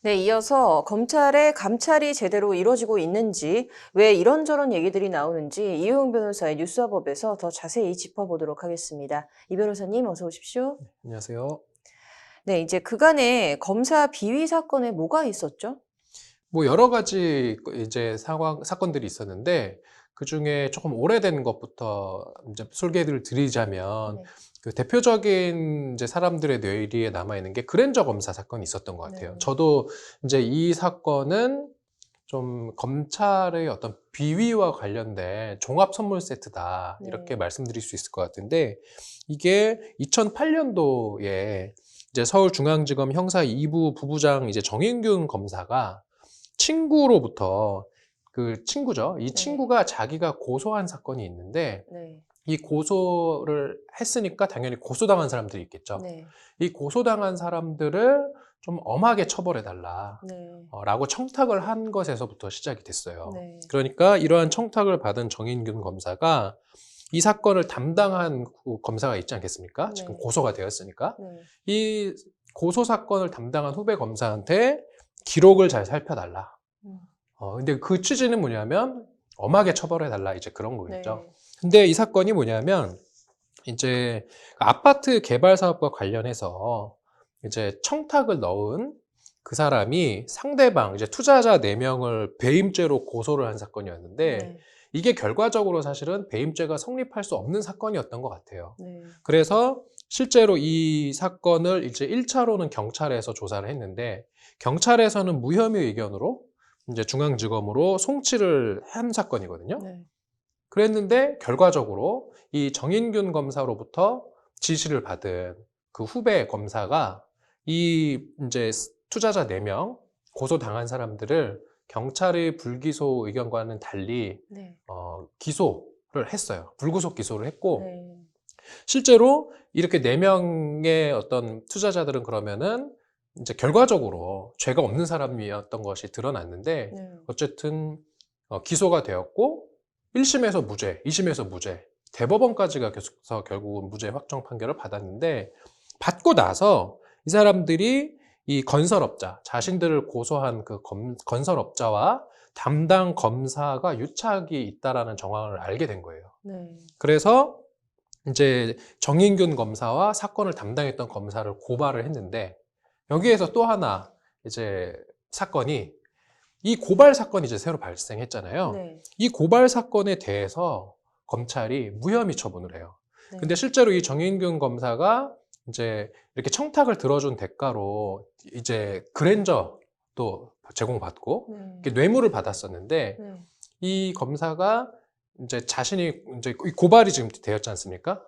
네, 이어서 검찰의 감찰이 제대로 이루어지고 있는지, 왜 이런저런 얘기들이 나오는지 이효영 변호사의 뉴스와법에서 더 자세히 짚어보도록 하겠습니다. 이 변호사님 어서 오십시오. 안녕하세요. 네, 이제 그간의 검사 비위 사건에 뭐가 있었죠? 뭐 여러 가지 이제 사건들이 있었는데 그중에 조금 오래된 것부터 이제 소개를 드리자면 네. 그 대표적인 이제 사람들의 뇌리에 남아 있는 게 그랜저 검사 사건이 있었던 것 같아요. 네. 저도 이제 이 사건은 좀 검찰의 어떤 비위와 관련된 종합 선물 세트다 이렇게 네. 말씀드릴 수 있을 것 같은데 이게 2008년도에 이제 서울중앙지검 형사 2부 부부장 이제 정인균 검사가 친구로부터 그 친구죠. 이 네. 친구가 자기가 고소한 사건이 있는데 네. 이 고소를 했으니까 당연히 고소당한 사람들이 있겠죠. 네. 이 고소당한 사람들을 좀 엄하게 처벌해달라. 네. 라고 청탁을 한 것에서부터 시작이 됐어요. 네. 그러니까 이러한 청탁을 받은 정인균 검사가 이 사건을 담당한 검사가 있지 않겠습니까? 지금 네. 고소가 되었으니까. 네. 이 고소 사건을 담당한 후배 검사한테 기록을 잘 살펴달라. 음. 근데 그 취지는 뭐냐면 엄하게 처벌해달라 이제 그런 거겠죠. 네. 근데 이 사건이 뭐냐면 이제 아파트 개발 사업과 관련해서 이제 청탁을 넣은 그 사람이 상대방 이제 투자자 4명을 배임죄로 고소를 한 사건이었는데 네. 이게 결과적으로 사실은 배임죄가 성립할 수 없는 사건이었던 것 같아요. 네. 그래서 실제로 이 사건을 이제 1차로는 경찰에서 조사를 했는데 경찰에서는 무혐의 의견으로 이제 중앙지검으로 송치를 한 사건이거든요. 네. 그랬는데 결과적으로 이 정인균 검사로부터 지시를 받은 그 후배 검사가 이 이제 투자자 4명 고소당한 사람들을 경찰의 불기소 의견과는 달리 네. 기소를 했어요. 불구속 기소를 했고 네. 실제로 이렇게 4명의 어떤 투자자들은 그러면은 이제 결과적으로 죄가 없는 사람이었던 것이 드러났는데 네. 어쨌든 기소가 되었고 1심에서 무죄, 2심에서 무죄, 대법원까지가 계속해서 결국은 무죄 확정 판결을 받았는데 받고 나서 이 사람들이 이 건설업자, 자신들을 고소한 그 건설업자와 담당 검사가 유착이 있다라는 정황을 알게 된 거예요. 네. 그래서 이제 정인균 검사와 사건을 담당했던 검사를 고발을 했는데 여기에서 또 하나 이제 사건이 이 고발 사건이 이제 새로 발생했잖아요. 네. 이 고발 사건에 대해서 검찰이 무혐의 처분을 해요. 네. 근데 실제로 이 정인균 검사가 이제 이렇게 청탁을 들어준 대가로 이제 그랜저도 제공받고 네. 이렇게 뇌물을 받았었는데 네. 이 검사가 이제 자신이 이제 이 고발이 지금 되었지 않습니까?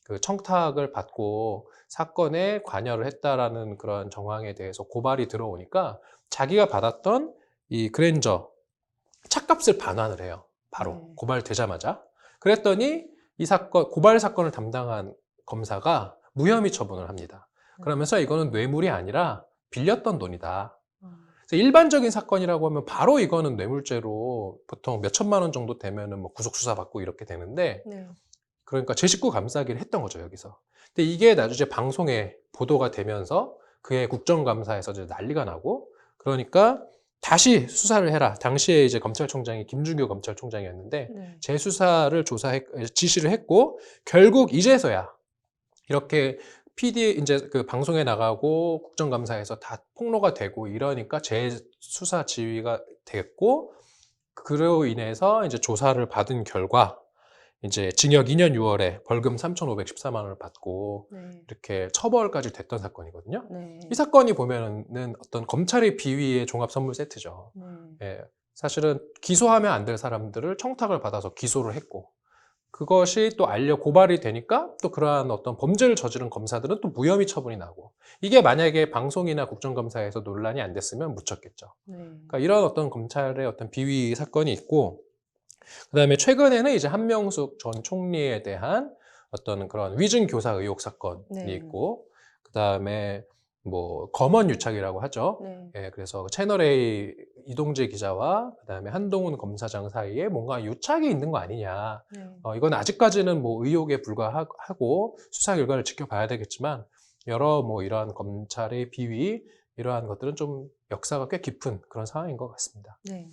그 청탁을 받고 사건에 관여를 했다라는 그런 정황에 대해서 고발이 들어오니까 자기가 받았던 이 그랜저 차값을 반환을 해요. 바로 네. 고발되자마자. 그랬더니 이 사건 고발 사건을 담당한 검사가 무혐의 처분을 합니다. 그러면서 이거는 뇌물이 아니라 빌렸던 돈이다. 그래서 일반적인 사건이라고 하면 바로 이거는 뇌물죄로 보통 몇 천만 원 정도 되면은 뭐 구속 수사 받고 이렇게 되는데 네. 그러니까 제 식구 감싸기를 했던 거죠, 여기서. 근데 이게 나중에 방송에 보도가 되면서 그의 국정감사에서 이제 난리가 나고 그러니까 다시 수사를 해라. 당시에 이제 검찰총장이 김준규 검찰총장이었는데 네. 재수사를 지시를 했고 결국 이제서야 이렇게 PD 이제 그 방송에 나가고 국정감사에서 다 폭로가 되고 이러니까 재수사 지휘가 됐고 그로 인해서 이제 조사를 받은 결과 이제 징역 2년 6월에 벌금 3,514만 원을 받고 네. 이렇게 처벌까지 됐던 사건이거든요. 네. 이 사건이 보면은 어떤 검찰의 비위의 종합 선물 세트죠. 네. 예, 사실은 기소하면 안 될 사람들을 청탁을 받아서 기소를 했고 그것이 또 고발이 되니까 또 그러한 어떤 범죄를 저지른 검사들은 또 무혐의 처분이 나고 이게 만약에 방송이나 국정감사에서 논란이 안 됐으면 묻혔겠죠. 네. 그러니까 이런 어떤 검찰의 어떤 비위 사건이 있고 그다음에 최근에는 이제 한명숙 전 총리에 대한 어떤 그런 위증 교사 의혹 사건이 네. 있고 그다음에 뭐 검언 유착이라고 하죠. 네. 예, 그래서 채널A 이동재 기자와 그다음에 한동훈 검사장 사이에 뭔가 유착이 있는 거 아니냐. 네. 이건 아직까지는 뭐 의혹에 불과하고 수사 결과를 지켜봐야 되겠지만 여러 뭐 이러한 검찰의 비위 이러한 것들은 좀 역사가 꽤 깊은 그런 상황인 것 같습니다. 네.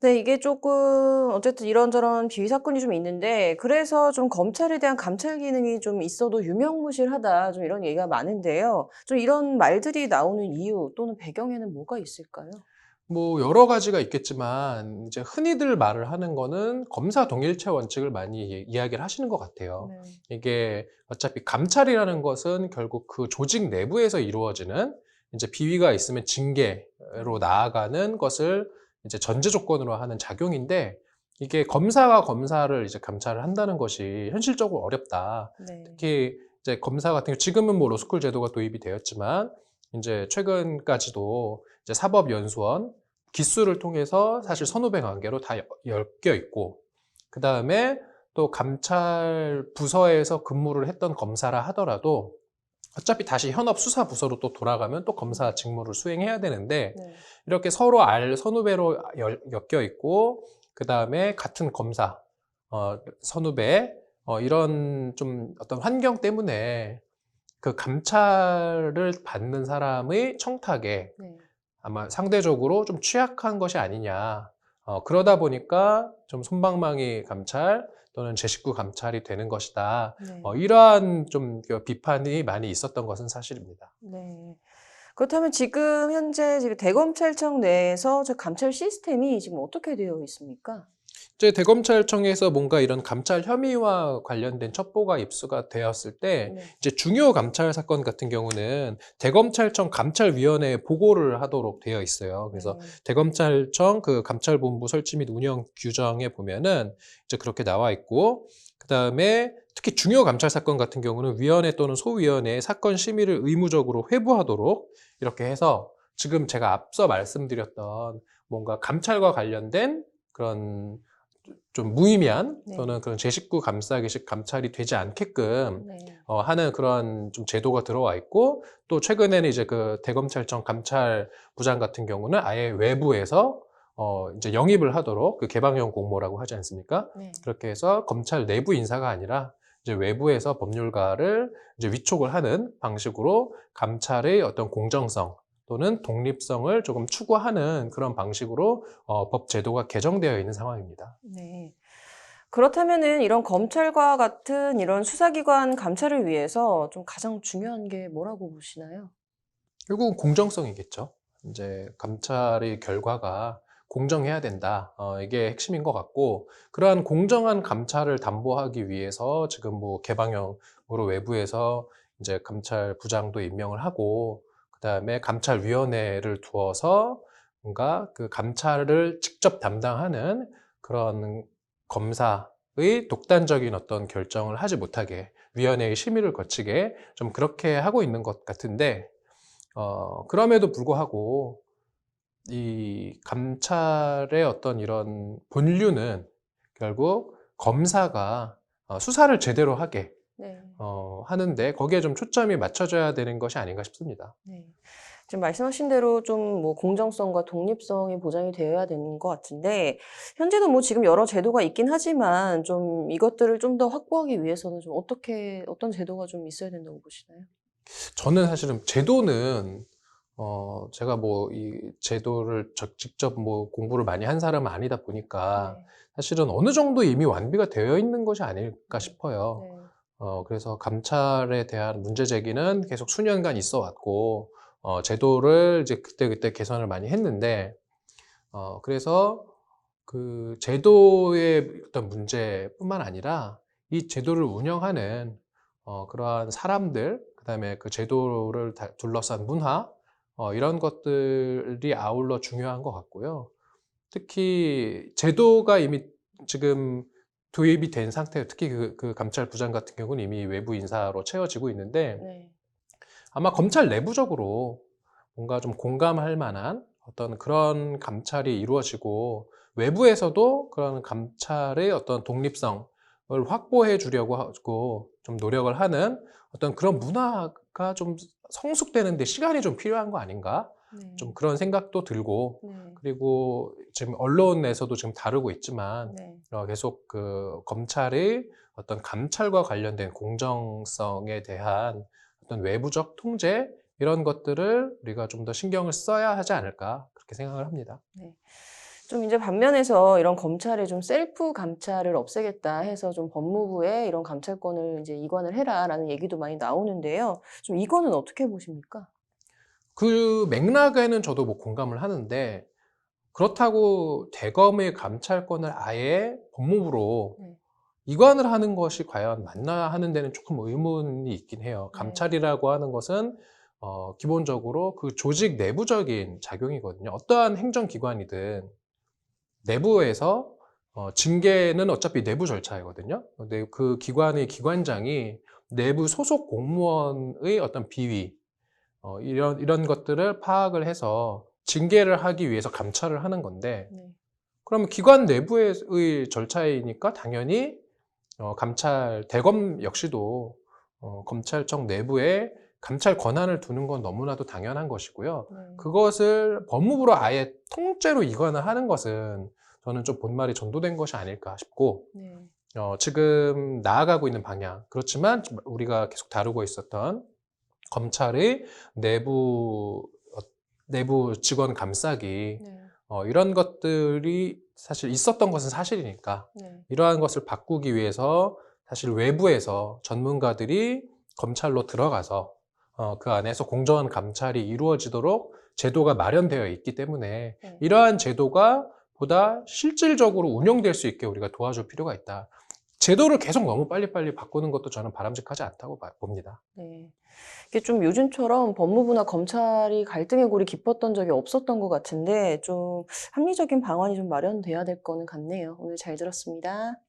네, 이게 조금 어쨌든 이런저런 비위 사건이 좀 있는데 그래서 좀 검찰에 대한 감찰 기능이 좀 있어도 유명무실하다 좀 이런 얘기가 많은데요. 좀 이런 말들이 나오는 이유 또는 배경에는 뭐가 있을까요? 뭐 여러 가지가 있겠지만 이제 흔히들 말을 하는 거는 검사 동일체 원칙을 많이 이야기를 하시는 것 같아요. 네. 이게 어차피 감찰이라는 것은 결국 그 조직 내부에서 이루어지는 이제 비위가 있으면 징계로 나아가는 것을 이제 전제 조건으로 하는 작용인데 이게 검사가 검사를 이제 감찰을 한다는 것이 현실적으로 어렵다. 네. 특히 이제 검사 같은 경우 지금은 뭐 로스쿨 제도가 도입이 되었지만 이제 최근까지도 이제 사법연수원 기수를 통해서 사실 선후배 관계로 다 엮여 있고, 그 다음에 또 감찰 부서에서 근무를 했던 검사라 하더라도 어차피 다시 현업 수사 부서로 또 돌아가면 또 검사 직무를 수행해야 되는데 네. 이렇게 서로 선후배로 엮여 있고, 그 다음에 같은 검사, 선후배, 이런 좀 어떤 환경 때문에 그 감찰을 받는 사람의 청탁에 네. 아마 상대적으로 좀 취약한 것이 아니냐. 그러다 보니까 좀 솜방망이 감찰 또는 제 식구 감찰이 되는 것이다. 네. 이러한 좀 비판이 많이 있었던 것은 사실입니다. 네. 그렇다면 지금 현재 지금 대검찰청 내에서 저 감찰 시스템이 지금 어떻게 되어 있습니까? 이제 대검찰청에서 뭔가 이런 감찰 혐의와 관련된 첩보가 입수가 되었을 때 네. 이제 중요 감찰 사건 같은 경우는 대검찰청 감찰위원회에 보고를 하도록 되어 있어요. 그래서 네. 대검찰청 그 감찰본부 설치 및 운영 규정에 보면은 이제 그렇게 나와 있고, 그다음에 특히 중요 감찰 사건 같은 경우는 위원회 또는 소위원회에 사건 심의를 의무적으로 회부하도록 이렇게 해서 지금 제가 앞서 말씀드렸던 뭔가 감찰과 관련된 그런 좀 무의미한 네. 또는 그런 제 식구 감싸기식 감찰이 되지 않게끔 네. 하는 그런 좀 제도가 들어와 있고, 또 최근에는 이제 그 대검찰청 감찰부장 같은 경우는 아예 외부에서 이제 영입을 하도록 그 개방형 공모라고 하지 않습니까? 네. 그렇게 해서 검찰 내부 인사가 아니라 이제 외부에서 법률가를 이제 위촉을 하는 방식으로 감찰의 어떤 공정성 또는 독립성을 조금 추구하는 그런 방식으로 법 제도가 개정되어 있는 상황입니다. 네. 그렇다면은 이런 검찰과 같은 이런 수사기관 감찰을 위해서 좀 가장 중요한 게 뭐라고 보시나요? 결국은 공정성이겠죠. 이제 감찰의 결과가 공정해야 된다. 이게 핵심인 것 같고, 그러한 공정한 감찰을 담보하기 위해서 지금 뭐 개방형으로 외부에서 이제 감찰부장도 임명을 하고, 그다음에 감찰위원회를 두어서 뭔가 그 감찰을 직접 담당하는 그런 검사의 독단적인 어떤 결정을 하지 못하게 위원회의 심의를 거치게 좀 그렇게 하고 있는 것 같은데, 그럼에도 불구하고 이 감찰의 어떤 이런 본류는 결국 검사가 수사를 제대로 하게 네. 하는데 거기에 좀 초점이 맞춰져야 되는 것이 아닌가 싶습니다. 네. 지금 말씀하신 대로 좀 뭐 공정성과 독립성이 보장이 되어야 되는 것 같은데 현재도 뭐 지금 여러 제도가 있긴 하지만 좀 이것들을 좀 더 확보하기 위해서는 좀 어떤 제도가 좀 있어야 된다고 보시나요? 저는 사실은 제도는 제가 뭐 이 제도를 직접 뭐 공부를 많이 한 사람은 아니다 보니까 네. 사실은 어느 정도 이미 완비가 되어 있는 것이 아닐까 네. 싶어요. 네. 그래서 감찰에 대한 문제 제기는 계속 수년간 있어 왔고, 제도를 이제 그때그때 개선을 많이 했는데, 그래서 그 제도의 어떤 문제뿐만 아니라 이 제도를 운영하는 그러한 사람들, 그다음에 그 제도를 둘러싼 문화, 이런 것들이 아울러 중요한 것 같고요. 특히 제도가 이미 지금 도입이 된 상태예요. 특히 그 감찰부장 같은 경우는 이미 외부 인사로 채워지고 있는데 네. 아마 검찰 내부적으로 뭔가 좀 공감할 만한 어떤 그런 감찰이 이루어지고 외부에서도 그런 감찰의 어떤 독립성을 확보해 주려고 하고 좀 노력을 하는 어떤 그런 문화가 좀 성숙되는 데 시간이 좀 필요한 거 아닌가? 좀 네. 그런 생각도 들고, 네. 그리고 지금 언론에서도 지금 다루고 있지만 네. 계속 그 검찰의 어떤 감찰과 관련된 공정성에 대한 어떤 외부적 통제에 이런 것들을 우리가 좀 더 신경을 써야 하지 않을까 그렇게 생각을 합니다. 네. 좀 이제 반면에서 이런 검찰의 좀 셀프 감찰을 없애겠다 해서 좀 법무부에 이런 감찰권을 이제 이관을 해라라는 얘기도 많이 나오는데요. 좀 이거는 어떻게 보십니까? 그 맥락에는 저도 뭐 공감을 하는데 그렇다고 대검의 감찰권을 아예 법무부로 네. 이관을 하는 것이 과연 맞나 하는 데는 조금 의문이 있긴 해요. 네. 감찰이라고 하는 것은 기본적으로 그 조직 내부적인 작용이거든요. 어떠한 행정기관이든 내부에서 징계는 어차피 내부 절차이거든요. 근데 그 기관의 기관장이 내부 소속 공무원의 어떤 비위, 이런 것들을 파악을 해서 징계를 하기 위해서 감찰을 하는 건데, 네. 그러면 기관 내부의 절차이니까 당연히 대검 역시도 검찰청 내부에 감찰 권한을 두는 건 너무나도 당연한 것이고요. 네. 그것을 법무부로 아예 통째로 이관을 하는 것은 저는 좀 본말이 전도된 것이 아닐까 싶고, 네. 지금 나아가고 있는 방향, 그렇지만 우리가 계속 다루고 있었던 검찰의 내부 직원 감싸기, 네. 이런 것들이 사실 있었던 것은 사실이니까 네. 이러한 것을 바꾸기 위해서 사실 외부에서 전문가들이 검찰로 들어가서 그 안에서 공정한 감찰이 이루어지도록 제도가 마련되어 있기 때문에 네. 이러한 제도가 보다 실질적으로 운영될 수 있게 우리가 도와줄 필요가 있다. 제도를 계속 너무 빨리빨리 바꾸는 것도 저는 바람직하지 않다고 봅니다. 네. 이게 좀 요즘처럼 법무부나 검찰이 갈등의 골이 깊었던 적이 없었던 것 같은데 좀 합리적인 방안이 좀 마련돼야 될 거는 같네요. 오늘 잘 들었습니다.